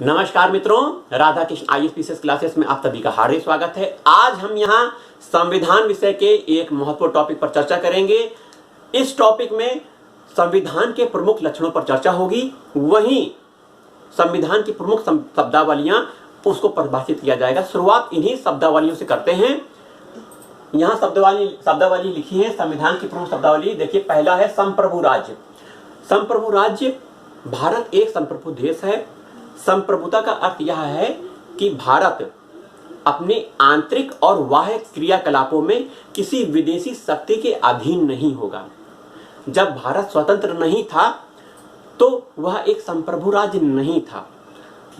नमस्कार मित्रों, Radha Krishna IAS classes में आप सभी का हार्दिक स्वागत है। आज हम यहाँ संविधान विषय के एक महत्वपूर्ण टॉपिक पर चर्चा करेंगे। इस टॉपिक में संविधान के प्रमुख लक्षणों पर चर्चा होगी, वहीं संविधान की प्रमुख शब्दावलियां उसको परिभाषित किया जाएगा। शुरुआत इन्हीं शब्दावलियों से करते हैं। यहाँ शब्दावली लिखी है, संविधान की प्रमुख शब्दावली देखिए। पहला है संप्रभु राज्य। संप्रभु राज्य, भारत एक संप्रभु देश है। संप्रभुता का अर्थ यह है कि भारत अपने आंतरिक और बाह्य क्रियाकलापों में किसी विदेशी शक्ति के अधीन नहीं होगा। जब भारत स्वतंत्र नहीं था तो वह एक संप्रभु राज्य नहीं था।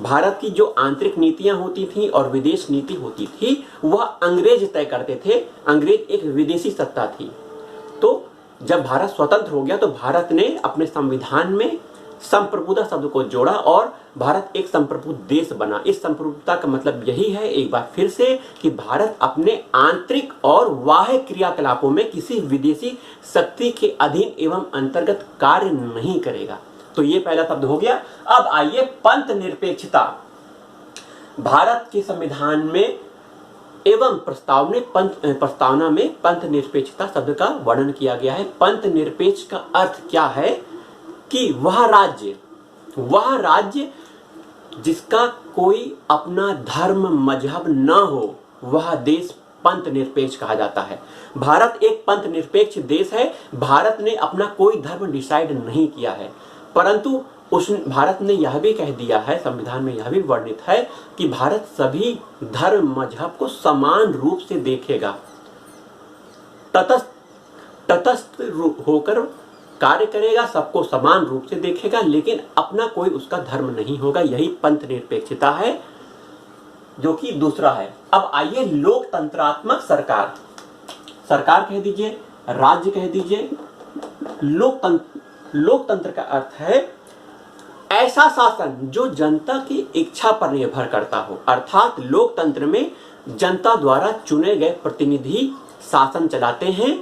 भारत की जो आंतरिक नीतियां होती थी और विदेश नीति होती थी वह अंग्रेज तय करते थे। अंग्रेज एक विदेशी सत्ता थी। तो जब भारत स्वतंत्र हो गया तो भारत ने अपने संविधान में संप्रभुता शब्द को जोड़ा और भारत एक संप्रभु देश बना। इस संप्रभुता का मतलब यही है, एक बार फिर से, कि भारत अपने आंतरिक और बाह्य क्रियाकलापों में किसी विदेशी शक्ति के अधीन एवं अंतर्गत कार्य नहीं करेगा। तो ये पहला शब्द हो गया। अब आइए पंथ निरपेक्षता। भारत के संविधान में एवं प्रस्तावना में पंथ निरपेक्षता शब्द का वर्णन किया गया है। पंथ निरपेक्ष का अर्थ क्या है कि वह राज्य जिसका कोई अपना धर्म मजहब न हो, वह देश पंथ निरपेक्ष कहा जाता है। भारत एक पंथ निरपेक्ष देश है। भारत ने अपना कोई धर्म डिसाइड नहीं किया है, परंतु भारत ने यह भी कह दिया है, संविधान में यह भी वर्णित है कि भारत सभी धर्म मजहब को समान रूप से देखेगा, तटस्थ होकर कार्य करेगा, सबको समान रूप से देखेगा, लेकिन अपना कोई उसका धर्म नहीं होगा। यही पंथ निरपेक्षता है, जो कि दूसरा है। अब आइए लोकतंत्रात्मक सरकार। सरकार कह दीजिए, राज्य कह दीजिए। लोकतंत्र का अर्थ है ऐसा शासन जो जनता की इच्छा पर निर्भर करता हो। अर्थात लोकतंत्र में जनता द्वारा चुने गए प्रतिनिधि शासन चलाते हैं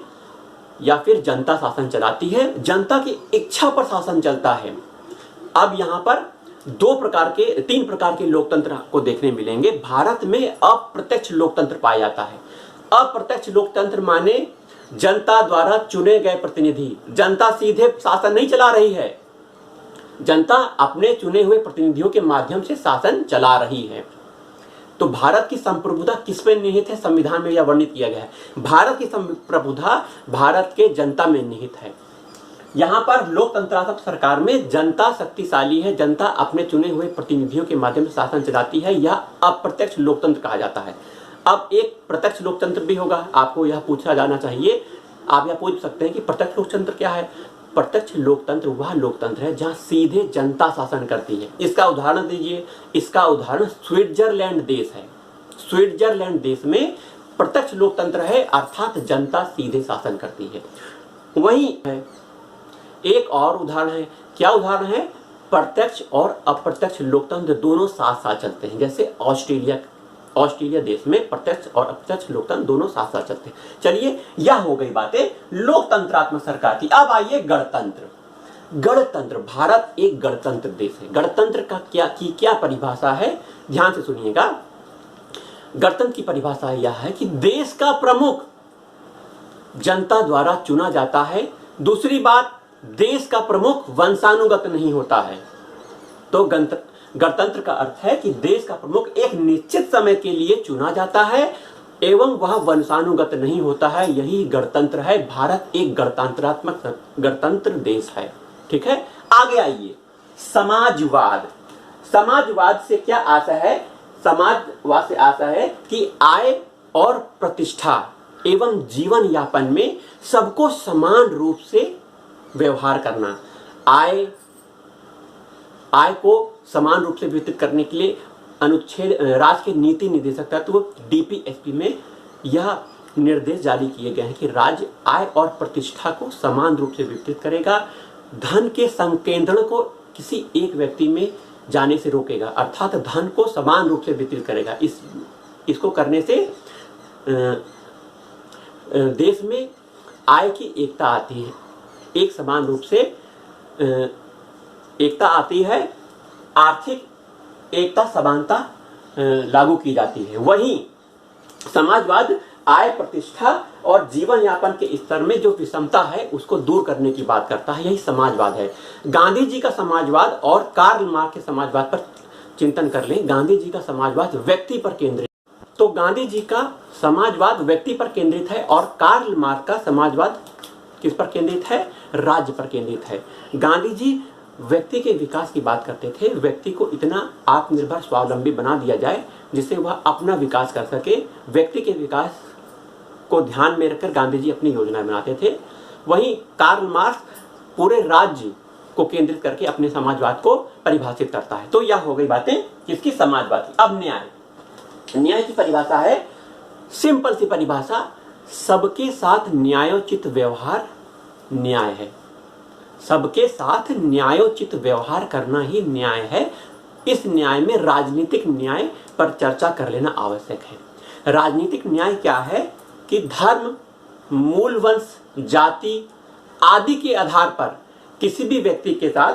या फिर जनता शासन चलाती है। जनता की इच्छा पर शासन चलता है। अब यहाँ पर तीन प्रकार के लोकतंत्र को देखने मिलेंगे। भारत में अप्रत्यक्ष लोकतंत्र पाया जाता है। अप्रत्यक्ष लोकतंत्र माने जनता द्वारा चुने गए प्रतिनिधि, जनता सीधे शासन नहीं चला रही है, जनता अपने चुने हुए प्रतिनिधियों के माध्यम से शासन चला रही है। तो भारत की संप्रभुता किसमें निहित है? संविधान में यह वर्णित किया गया है। भारत की संप्रभुता भारत के जनता में निहित है। यहाँ पर लोकतंत्रात्मक सरकार में जनता शक्तिशाली है, जनता अपने चुने हुए प्रतिनिधियों के माध्यम से शासन चलाती है। यह अप्रत्यक्ष लोकतंत्र कहा जाता है। अब एक प्रत्यक्ष लोकतंत्र भी होगा। आपको यह पूछा जाना चाहिए, आप यह पूछ सकते हैं कि प्रत्यक्ष लोकतंत्र क्या है? प्रत्यक्ष लोकतंत्र वह लोकतंत्र है जहां सीधे जनता शासन करती है। इसका उदाहरण दीजिए। इसका उदाहरण स्विट्जरलैंड देश है। स्विट्जरलैंड देश में प्रत्यक्ष लोकतंत्र है, अर्थात जनता सीधे शासन करती है। वहीं एक और उदाहरण है। क्या उदाहरण है? प्रत्यक्ष और अप्रत्यक्ष लोकतंत्र दोनों साथ साथ चलते हैं। जैसे ऑस्ट्रेलिया देश में प्रत्यक्ष और अप्रत्यक्ष लोकतंत्र दोनों साथ साथ चलते हैं। चलिए, यह हो गई बातें लोकतंत्रात्मक सरकार की। अब आइए गणतंत्र। गणतंत्र, भारत एक गणतंत्र देश है। गणतंत्र का क्या परिभाषा है? ध्यान से सुनिएगा। गणतंत्र की परिभाषा यह है कि देश का प्रमुख जनता द्वारा चुना जाता है। दूसरी बात, देश का प्रमुख वंशानुगत नहीं होता है। तो गणतंत्र का अर्थ है कि देश का प्रमुख एक निश्चित समय के लिए चुना जाता है एवं वह वंशानुगत नहीं होता है। यही गणतंत्र है। भारत एक गणतंत्र देश है। ठीक है, आगे आइए। समाजवाद। समाजवाद से क्या आशा है? समाजवाद से आशा है कि आय और प्रतिष्ठा एवं जीवन यापन में सबको समान रूप से व्यवहार करना। आय को समान रूप से वितरित करने के लिए अनुच्छेद राज्य के नीति निर्देशक तत्व DPSP में यह निर्देश जारी किए गए हैं कि राज्य आय और प्रतिष्ठा को समान रूप से वितरित करेगा। धन के संकेंद्रण को किसी एक व्यक्ति में जाने से रोकेगा, अर्थात धन को समान रूप से वितरित करेगा। इसको करने से देश में आय की एकता आती है, एक समान रूप से एकता आती है। आर्थिक एकता समानता लागू की जाती है। वहीं समाजवाद आय, प्रतिष्ठा और जीवन यापन के स्तर में जो विषमता है उसको दूर करने की बात करता है। यही समाजवाद है। गांधी जी का समाजवाद और कार्ल मार्क्स के समाजवाद पर चिंतन कर लें। गांधी जी का समाजवाद व्यक्ति पर केंद्रित, तो गांधी जी का समाजवाद व्यक्ति पर केंद्रित है और कार्ल मार्क्स का समाजवाद किस पर केंद्रित है? राज्य पर केंद्रित है। गांधी जी व्यक्ति के विकास की बात करते थे। व्यक्ति को इतना आत्मनिर्भर स्वावलंबी बना दिया जाए जिससे वह अपना विकास कर सके। व्यक्ति के विकास को ध्यान में रखकर गांधी जी अपनी योजनाएं बनाते थे। वहीं कार्ल मार्क्स पूरे राज्य को केंद्रित करके अपने समाजवाद को परिभाषित करता है। तो यह हो गई बातें किसकी? समाजवाद की। अब न्याय की परिभाषा है, सिंपल सी परिभाषा, सबके साथ न्यायोचित व्यवहार न्याय है। सबके साथ न्यायोचित व्यवहार करना ही न्याय है। इस न्याय में राजनीतिक न्याय पर चर्चा कर लेना आवश्यक है। राजनीतिक न्याय क्या है कि धर्म, मूल वंश, जाति आदि के आधार पर किसी भी व्यक्ति के साथ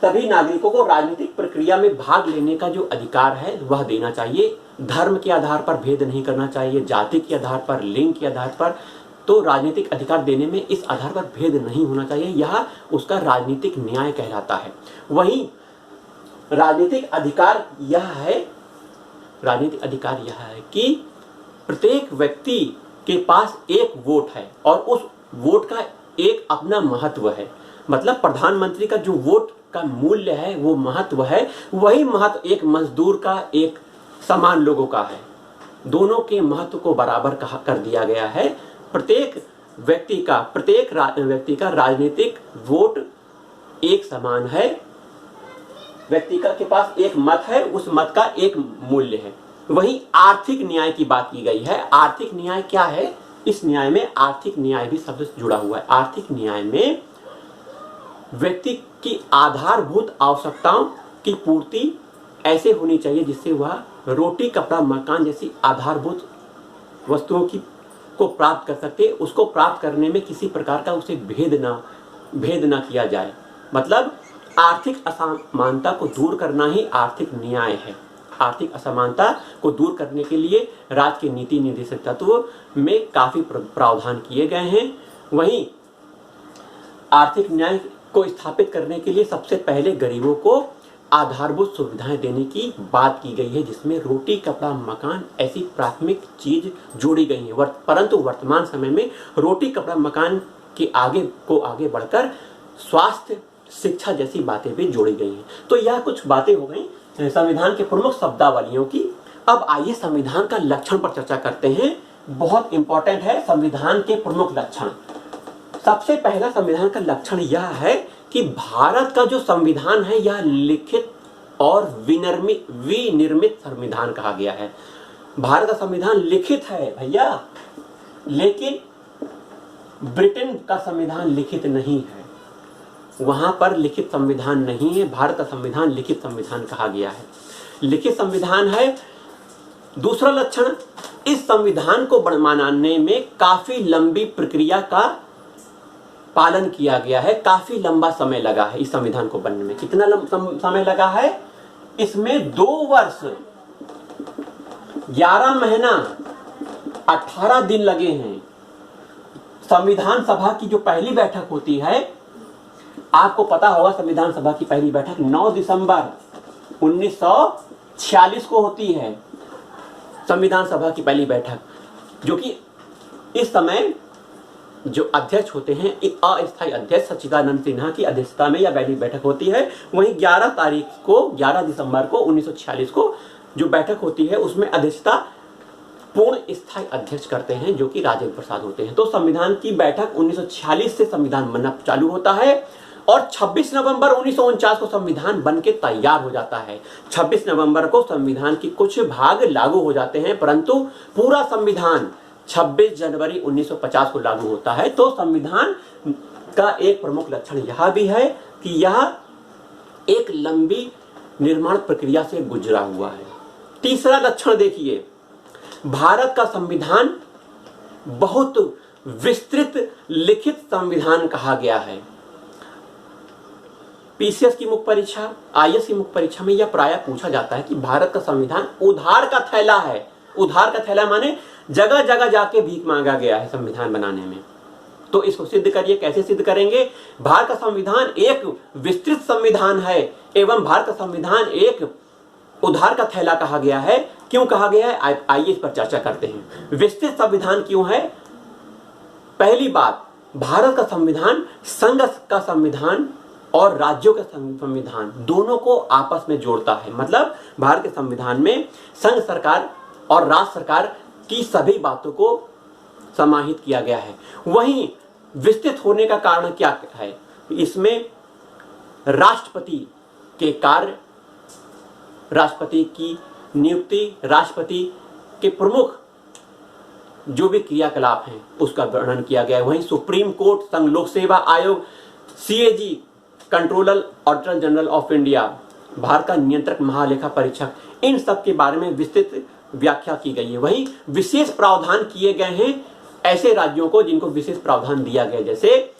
सभी नागरिकों को राजनीतिक प्रक्रिया में भाग लेने का जो अधिकार है वह देना चाहिए। धर्म के आधार पर भेद नहीं करना चाहिए, जाति के आधार पर, लिंग के आधार पर तो राजनीतिक अधिकार देने में इस आधार पर भेद नहीं होना चाहिए। यह उसका राजनीतिक न्याय कहलाता है। वहीं राजनीतिक अधिकार यह है कि प्रत्येक व्यक्ति के पास एक वोट है और उस वोट का एक अपना महत्व है। मतलब प्रधानमंत्री का जो वोट का मूल्य है, वो महत्व है, वही महत्व एक मजदूर का, एक समान लोगों का है। दोनों के महत्व को बराबर कर दिया गया है। प्रत्येक व्यक्ति का राजनीतिक वोट एक समान है। व्यक्ति के पास एक मत है, उस मत का एक मूल्य है। वहीं आर्थिक न्याय की बात की गई है। आर्थिक न्याय क्या है? इस न्याय में आर्थिक न्याय भी शब्द से जुड़ा हुआ है। आर्थिक न्याय में व्यक्ति की आधारभूत आवश्यकताओं की पूर्ति ऐसे होनी चाहिए जिससे वह रोटी, कपड़ा, मकान जैसी आधारभूत वस्तुओं को प्राप्त कर सके। उसको प्राप्त करने में किसी प्रकार का उसे भेद ना किया जाए। मतलब आर्थिक असमानता को दूर करना ही आर्थिक न्याय है। आर्थिक असमानता को दूर करने के लिए राज्य के नीति निर्देशक तत्व में काफी प्रावधान किए गए हैं। वहीं आर्थिक न्याय को स्थापित करने के लिए सबसे पहले गरीबों को आधारभूत सुविधाएं देने की बात की गई है, जिसमें रोटी, कपड़ा, मकान ऐसी प्राथमिक चीज जोड़ी गई है। परंतु वर्तमान समय में रोटी, कपड़ा, मकान के आगे बढ़कर स्वास्थ्य, शिक्षा जैसी बातें भी जोड़ी गई हैं। तो यह कुछ बातें हो गई संविधान के प्रमुख शब्दावलियों की। अब आइए संविधान का लक्षण पर चर्चा करते हैं। बहुत इंपॉर्टेंट है संविधान के प्रमुख लक्षण। सबसे पहला संविधान का लक्षण यह है कि भारत का जो संविधान है यह लिखित और विनिर्मित संविधान कहा गया है। भारत का संविधान लिखित है भैया, लेकिन ब्रिटेन का संविधान लिखित नहीं है। वहां पर लिखित संविधान नहीं है। भारत का संविधान लिखित संविधान कहा गया है, लिखित संविधान है। दूसरा लक्षण, इस संविधान को बनाने में काफी लंबी प्रक्रिया का पालन किया गया है। काफी लंबा समय लगा है इस संविधान को बनने में। कितना समय लगा है? इसमें 2 वर्ष 11 महीना 18 दिन लगे हैं। संविधान सभा की जो पहली बैठक होती है, आपको पता होगा संविधान सभा की पहली बैठक 9 दिसंबर 1946 को होती है। संविधान सभा की पहली बैठक, जो कि इस समय जो अध्यक्ष होते हैं, अस्थायी अध्यक्ष सच्चिदानंद सिन्हा की अध्यक्षता में यह पहली बैठक होती है। वहीं 11 दिसंबर को 1946 को जो बैठक होती है उसमें अध्यक्षता पूर्ण स्थायी अध्यक्ष करते हैं, जो कि राजेंद्र प्रसाद होते हैं। तो संविधान की बैठक 1946 से संविधान बनना चालू होता है और 26 नवंबर 1949 को संविधान बन के तैयार हो जाता है। 26 नवंबर को संविधान की कुछ भाग लागू हो जाते हैं, परंतु पूरा संविधान 26 जनवरी 1950 को लागू होता है। तो संविधान का एक प्रमुख लक्षण यह भी है कि यह एक लंबी निर्माण प्रक्रिया से गुजरा हुआ है। तीसरा लक्षण देखिए, भारत का संविधान बहुत विस्तृत लिखित संविधान कहा गया है। पीसीएस की मुख्य परीक्षा, आईएएस की मुख्य परीक्षा में यह प्रायः पूछा जाता है कि भारत का संविधान उधार का थैला है। उधार का थैला माने जगह जगह जाके भीख मांगा गया है संविधान बनाने में। तो इसको सिद्ध करिए। कैसे सिद्ध करेंगे? भारत का संविधान एक विस्तृत संविधान है एवं भारत का संविधान एक उधार का थैला कहा गया है। क्यों कहा गया है, आइए इस पर चर्चा करते हैं। विस्तृत संविधान क्यों है? पहली बात, भारत का संविधान संघ का संविधान और राज्यों के संविधान दोनों को आपस में जोड़ता है। मतलब भारत के संविधान में संघ सरकार और राज्य सरकार की सभी बातों को समाहित किया गया है। वहीं विस्तृत होने का कारण क्या है? इसमें राष्ट्रपति के कार्य, राष्ट्रपति की नियुक्ति, राष्ट्रपति के प्रमुख जो भी क्रियाकलाप हैं उसका वर्णन किया गया है। वहीं सुप्रीम कोर्ट, संघ लोक सेवा आयोग, CAG, controller auditor general of India, Bharat का नियंत्रक महालेखा परीक्षक, इन सब के बारे में विस्तृत व्याख्या की गई है। वहीं विशेष प्रावधान किए गए हैं ऐसे राज्यों को जिनको विशेष प्रावधान दिया गया, जैसे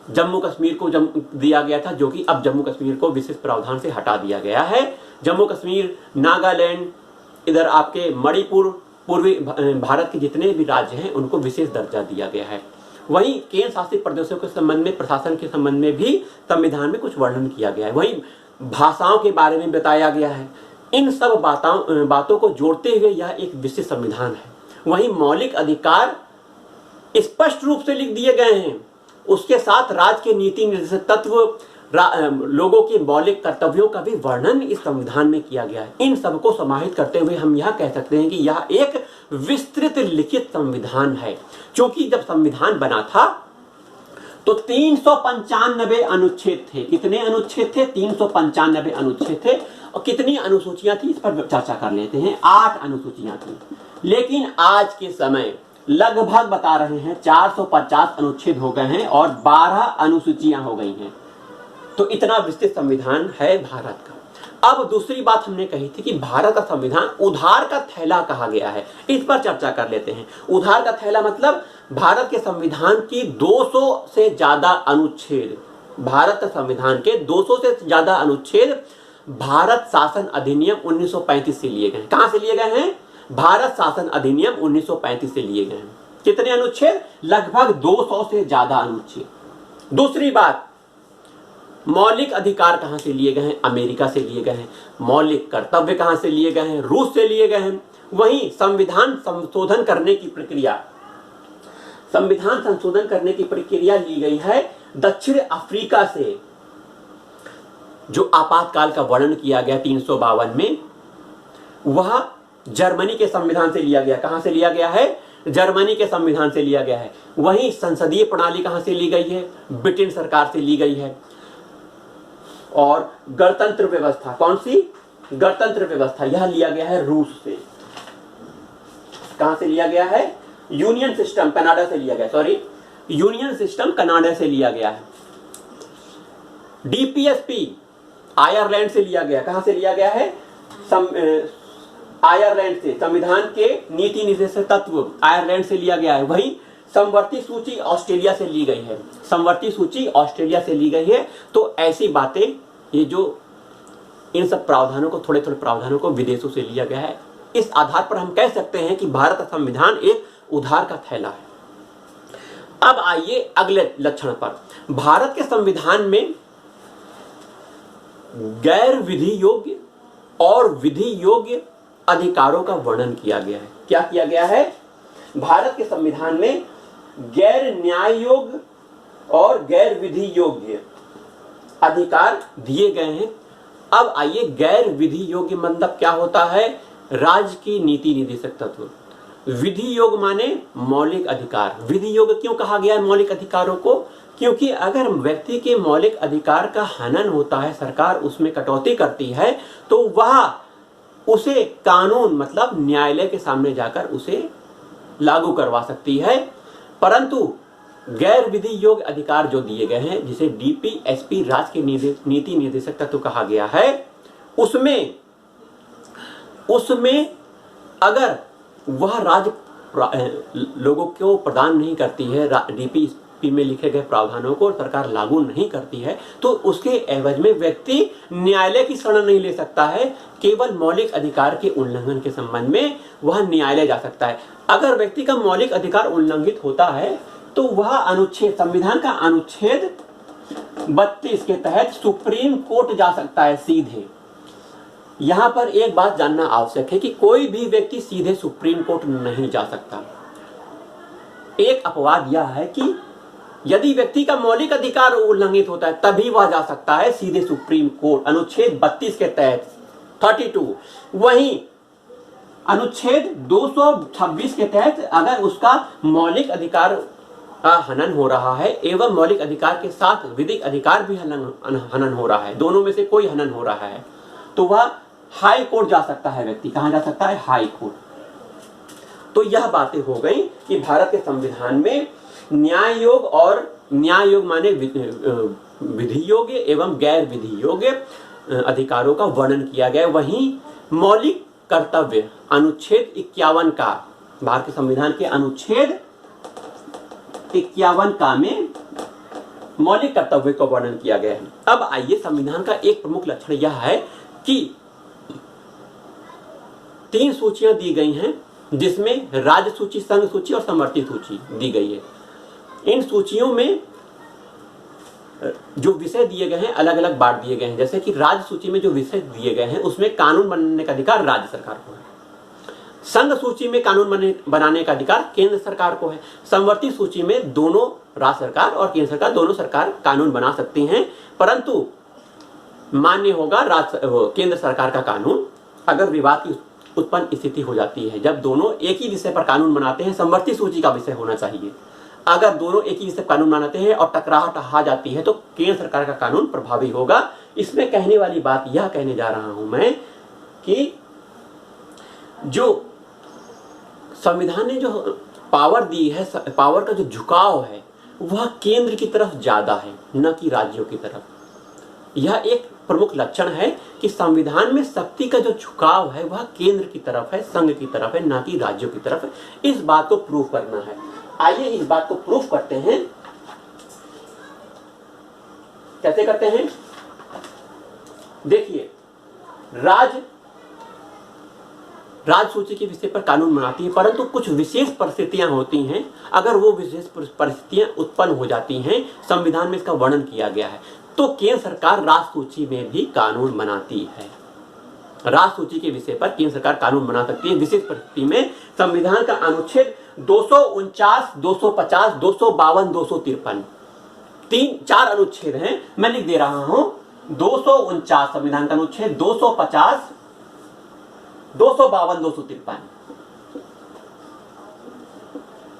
जम्मू कश्मीर को दिया गया था, जो कि अब जम्मू कश्मीर को विशेष प्रावधान से हटा दिया गया है। जम्मू कश्मीर, नागालैंड, इधर आपके मणिपुर, पूर्वी भारत के जितने भी राज्य हैं उनको विशेष दर्जा दिया गया है। वहीं केंद्र शासित प्रदेशों के संबंध में, प्रशासन के संबंध में भी संविधान में कुछ वर्णन किया गया है। वहीं भाषाओं के बारे में बताया गया है। इन सब बातों को जोड़ते हुए यह एक विशेष संविधान है। वहीं मौलिक अधिकार स्पष्ट रूप से लिख दिए गए हैं। उसके साथ राज्य के नीति निर्देशक तत्व, लोगों के मौलिक कर्तव्यों का भी वर्णन इस संविधान में किया गया है। इन सबको समाहित करते हुए हम यह कह सकते हैं कि यह एक विस्तृत लिखित संविधान है। क्योंकि जब संविधान बना था तो 395 अनुच्छेद थे। कितने अनुच्छेद थे? 395 अनुच्छेद थे। और कितनी अनुसूचियां थी, इस पर चर्चा कर लेते हैं। 8 अनुसूचियां थी। लेकिन आज के समय लगभग बता रहे हैं 450 अनुच्छेद हो गए हैं और 12 अनुसूचियां हो गई हैं। तो इतना विस्तृत संविधान है भारत का। अब दूसरी बात हमने कही थी कि भारत का संविधान उधार का थैला कहा गया है। इस पर चर्चा कर लेते हैं। उधार का थैला मतलब भारत के संविधान की 200 से ज्यादा अनुच्छेद, भारत के संविधान के 200 से ज्यादा अनुच्छेद भारत शासन अधिनियम 1935 से लिए गए हैं। कहां से लिए गए हैं? भारत शासन अधिनियम 1935 से लिए गए हैं। कितने अनुच्छेद? लगभग 200 से ज्यादा अनुच्छेद। दूसरी बात, मौलिक अधिकार कहां से लिए गए हैं? अमेरिका से लिए गए हैं। मौलिक कर्तव्य कहां से लिए गए हैं? रूस से लिए गए हैं। वहीं संविधान संशोधन करने की प्रक्रिया, संविधान संशोधन करने की प्रक्रिया ली गई है दक्षिण अफ्रीका से। जो आपातकाल का वर्णन किया गया 352 में, वह जर्मनी के संविधान से लिया गया। कहां से लिया गया है? जर्मनी के संविधान से लिया गया है। वहीं संसदीय प्रणाली कहां से ली गई है? ब्रिटेन सरकार से ली गई है। और गणतंत्र व्यवस्था, कौन सी? गणतंत्र व्यवस्था, यह लिया गया है रूस से। कहां से लिया गया है? यूनियन सिस्टम कनाडा से लिया गया, सॉरी, यूनियन सिस्टम कनाडा से लिया गया है। डीपीएसपी आयरलैंड से लिया गया। कहां से लिया गया है? आयरलैंड से। संविधान के नीति निर्देशक तत्व आयरलैंड से लिया गया है। वहीं समवर्ती सूची ऑस्ट्रेलिया से ली गई है। समवर्ती सूची ऑस्ट्रेलिया से ली गई है। तो ऐसी बातें, ये जो इन सब प्रावधानों को, थोड़े थोड़े प्रावधानों को विदेशों से लिया गया है। इस आधार पर हम कह सकते हैं कि भारत का संविधान एक उधार का थैला है। अब आइए अगले लक्षण पर। भारत के संविधान में गैर विधि योग्य और विधि योग्य अधिकारों का वर्णन किया गया है। क्या किया गया है? भारत के संविधान में गैर न्याय योग्य और गैर विधि योग्य अधिकार दिए गए हैं। अब आइए, गैर विधि योग्य मतलब क्या होता है? राज्य की नीति निर्देशक तत्व। विधि योग्य माने मौलिक अधिकार। विधि योग्य क्यों कहा गया है मौलिक अधिकारों को? क्योंकि अगर व्यक्ति के मौलिक अधिकार का हनन होता है, सरकार उसमें कटौती करती है, तो वह उसे कानून मतलब न्यायालय के सामने जाकर उसे लागू करवा सकती है। परंतु गैर विधि योग्य अधिकार जो दिए गए हैं, जिसे डीपीएसपी राज्य के नीति निर्देशक तत्व कहा गया है, उसमें अगर वह राज्य लोगों को प्रदान नहीं करती है, पी में लिखे गए प्रावधानों को सरकार लागू नहीं करती है तो उसके एवज में व्यक्ति न्यायालय की शरण नहीं ले सकता है। केवल मौलिक अधिकार के उल्लंघन के संबंध में वह न्यायालय जा सकता है। अगर व्यक्ति का मौलिक अधिकार उल्लंघित होता है तो वह अनुच्छेद, संविधान का अनुच्छेद 32 के तहत सुप्रीम कोर्ट जा सकता है सीधे। यहां पर एक बात जानना आवश्यक है कि कोई भी व्यक्ति सीधे सुप्रीम कोर्ट नहीं जा सकता। एक अपवाद यह है कि यदि व्यक्ति का मौलिक अधिकार उल्लंघित होता है तभी वह जा सकता है सीधे सुप्रीम कोर्ट, अनुच्छेद 32 के तहत 32। वहीं अनुच्छेद 226 के तहत अगर उसका मौलिक अधिकार का हनन हो रहा है एवं मौलिक अधिकार के साथ विधिक अधिकार भी हनन हो रहा है, दोनों में से कोई हनन हो रहा है, तो वह हाई कोर्ट जा सकता है। व्यक्ति कहां जा सकता है? High court. तो यह बातें हो गई कि भारत के संविधान में न्याय योग, और न्याय योग माने विधि योग्य एवं गैर विधि योग्य अधिकारों का वर्णन किया गया। वहीं मौलिक कर्तव्य अनुच्छेद 51 का, भारत के संविधान के अनुच्छेद 51 का में मौलिक कर्तव्य का वर्णन किया गया है। अब आइए, संविधान का एक प्रमुख लक्षण यह है कि 3 सूचियां दी गई हैं जिसमें राज्य सूची, संघ सूची और समवर्ती सूची दी गई है। इन सूचियों में जो विषय दिए गए हैं अलग अलग बांट दिए गए हैं। जैसे कि राज्य सूची में जो विषय दिए गए हैं उसमें कानून बनाने का अधिकार राज्य सरकार को है। संघ सूची में कानून बनाने का अधिकार केंद्र सरकार को है। समवर्ती सूची में दोनों राज्य सरकार और केंद्र सरकार, दोनों सरकार कानून बना सकती हैं, परंतु मान्य होगा केंद्र सरकार का कानून अगर विवाद की उत्पन्न स्थिति हो जाती है। जब दोनों एक ही विषय पर कानून बनाते हैं, समवर्ती सूची का विषय होना चाहिए। अगर दोनों एक ही विषय पर कानून बनाते हैं और टकराहट आ जाती है तो केंद्र सरकार का कानून प्रभावी होगा। इसमें कहने वाली बात यह कहने जा रहा हूं मैं कि जो संविधान ने जो पावर दी है, पावर का जो झुकाव है वह केंद्र की तरफ ज्यादा है, न कि राज्यों की तरफ। यह एक प्रमुख लक्षण है कि संविधान में शक्ति का जो झुकाव है वह केंद्र की तरफ है, संघ की तरफ है, न कि राज्यों की तरफ है। इस बात को प्रूफ करना है। आइए इस बात को प्रूफ करते हैं। कैसे करते हैं? देखिए, राज्य सूची के विषय पर कानून बनाती है, परंतु कुछ विशेष परिस्थितियां होती हैं। अगर वो विशेष परिस्थितियां उत्पन्न हो जाती हैं, संविधान में इसका वर्णन किया गया है, तो केंद्र सरकार राज्य सूची में भी कानून बनाती है। राज्य सूची के विषय पर केंद्र सरकार कानून बना सकती है विशेष परिस्थिति में। संविधान का अनुच्छेद 249, 250, 252, 253 4 अनुच्छेद हैं। मैं लिख दे रहा हूं। 249 संविधान का अनुच्छेद, 250, 252, 253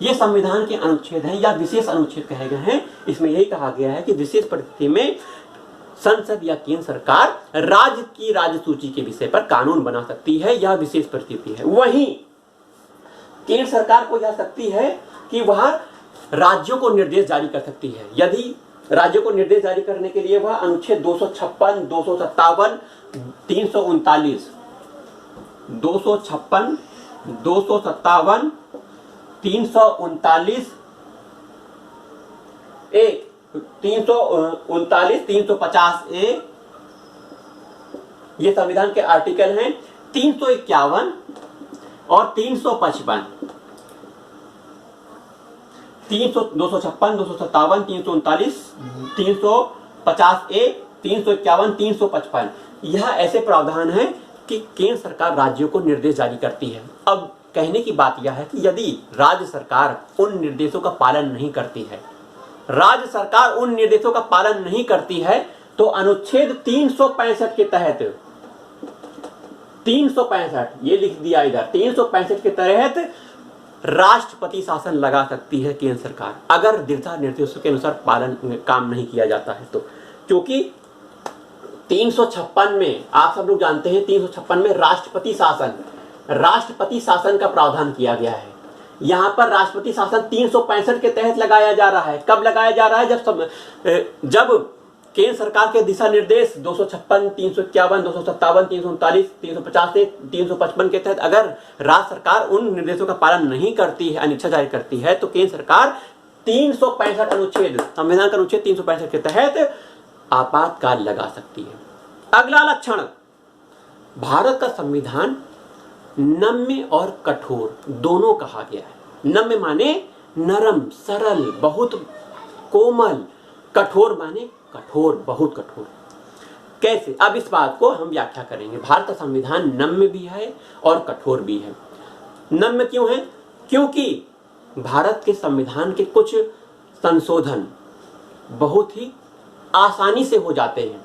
ये संविधान के अनुच्छेद हैं या विशेष अनुच्छेद कहे गए हैं। इसमें यही कहा गया है कि विशेष परिस्थिति में संसद या केंद्र सरकार राज्य की राज्य सूची के विषय पर कानून बना सकती है। यह विशेष परिस्थिति है। वहीं केंद्र सरकार को यह शक्ति है कि वह राज्यों को निर्देश जारी कर सकती है। यदि राज्यों को निर्देश जारी करने के लिए वह अनुच्छेद 256, 257, 339, 256, 257, 339 ए, 339, 350 ए, ये संविधान के आर्टिकल हैं। 351 और 355, 256, 257, 339, 350 ए, 351, 355 यह ऐसे प्रावधान है कि केंद्र सरकार राज्यों को निर्देश जारी करती है। अब कहने की बात यह है कि यदि राज्य सरकार उन निर्देशों का पालन नहीं करती है, राज्य सरकार उन निर्देशों का पालन नहीं करती है, तो अनुच्छेद 365 के तहत 365 ये लिख दिया इधर, 365 के तहत राष्ट्रपति शासन लगा सकती है केंद्र सरकार, अगर दिशा निर्देशों के अनुसार पालन काम नहीं किया जाता है तो। क्योंकि 356 में आप सब लोग जानते हैं, 356 में राष्ट्रपति शासन का प्रावधान किया गया है। यहां पर राष्ट्रपति शासन 365 के तहत लगाया जा रहा है। कब लगाया जा रहा है? जब केंद्र सरकार के दिशा निर्देश 256, 351, 257, 339, 350 से 355 के तहत अगर राज्य सरकार उन निर्देशों का पालन नहीं करती है, अनिच्छा जारी करती है, तो केंद्र सरकार 365 अनुच्छेद, संविधान का अनुच्छेद 365 के तहत आपातकाल लगा सकती है। अगला लक्षण, भारत का संविधान नम्य और कठोर दोनों कहा गया है। नम्य माने नरम, सरल, बहुत कोमल, कठोर माने कठोर, बहुत कठोर। कैसे? अब इस बात को हम व्याख्या करेंगे। भारत का संविधान नम्य भी है और कठोर भी है। नम्य क्यों है? क्योंकि भारत के संविधान के कुछ संशोधन बहुत ही आसानी से हो जाते हैं।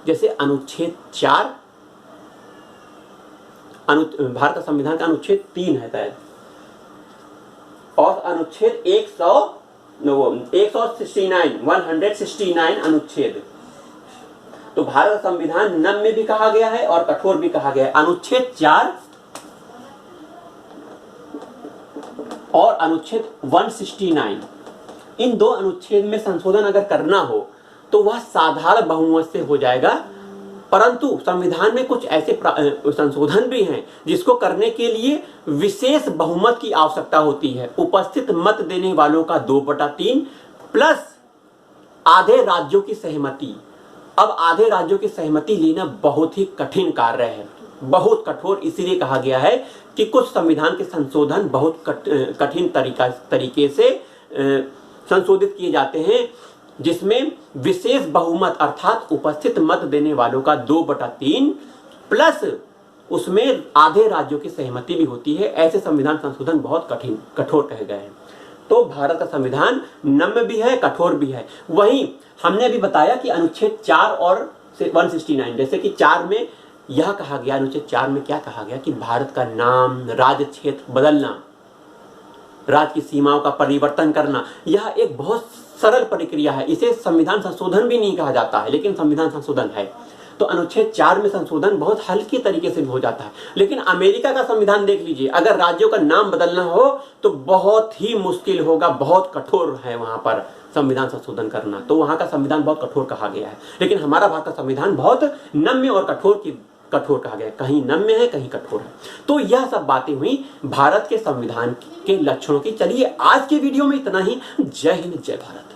जैसे अनुच्छेद 4, भारत का संविधान का अनुच्छेद 3 है शायद, और अनुच्छेद 169 अनुच्छेद। तो भारत का संविधान नम्य भी कहा गया है और कठोर भी कहा गया है। अनुच्छेद 4 और अनुच्छेद 169, इन दो अनुच्छेद में संशोधन अगर करना हो तो वह साधारण बहुमत से हो जाएगा, परंतु संविधान में कुछ ऐसे संशोधन भी हैं जिसको करने के लिए विशेष बहुमत की आवश्यकता होती है। उपस्थित मत देने वालों का 2/3 प्लस आधे राज्यों की सहमति। अब आधे राज्यों की सहमति लेना बहुत ही कठिन कार्य है, बहुत कठोर इसीलिए कहा गया है कि कुछ संविधान के संशोधन बहुत कठिन तरीके से संशोधित किए जाते हैं, जिसमें विशेष बहुमत अर्थात उपस्थित मत देने वालों का 2/3 प्लस उसमें आधे राज्यों की सहमति भी होती है। ऐसे संविधान संशोधन बहुत कठोर कहे गए हैं। तो भारत का संविधान नम्य भी है, कठोर भी है। वहीं हमने अभी बताया कि अनुच्छेद 4 और 169, जैसे कि 4 में यह कहा गया, अनुच्छेद 4 में क्या कहा गया कि भारत का नाम, राज्य क्षेत्र बदलना, राज्य की सीमाओं का परिवर्तन करना, यह एक बहुत सरल प्रक्रिया है। इसे संविधान संशोधन भी नहीं कहा जाता है, लेकिन संविधान संशोधन है। तो अनुच्छेद 4 में संशोधन बहुत हल्के तरीके से हो जाता है। लेकिन अमेरिका का संविधान देख लीजिए, अगर राज्यों का नाम बदलना हो तो बहुत ही मुश्किल होगा, बहुत कठोर है वहां पर संविधान संशोधन करना। तो वहां का संविधान बहुत कठोर कहा गया है। लेकिन हमारा भारत का संविधान बहुत नम्य और कठोर कहा गया है, कहीं नम्य है कहीं कठोर है। तो यह सब बातें हुई भारत के संविधान के लक्षणों की। चलिए आज के वीडियो में इतना ही। जय हिंद, जय भारत।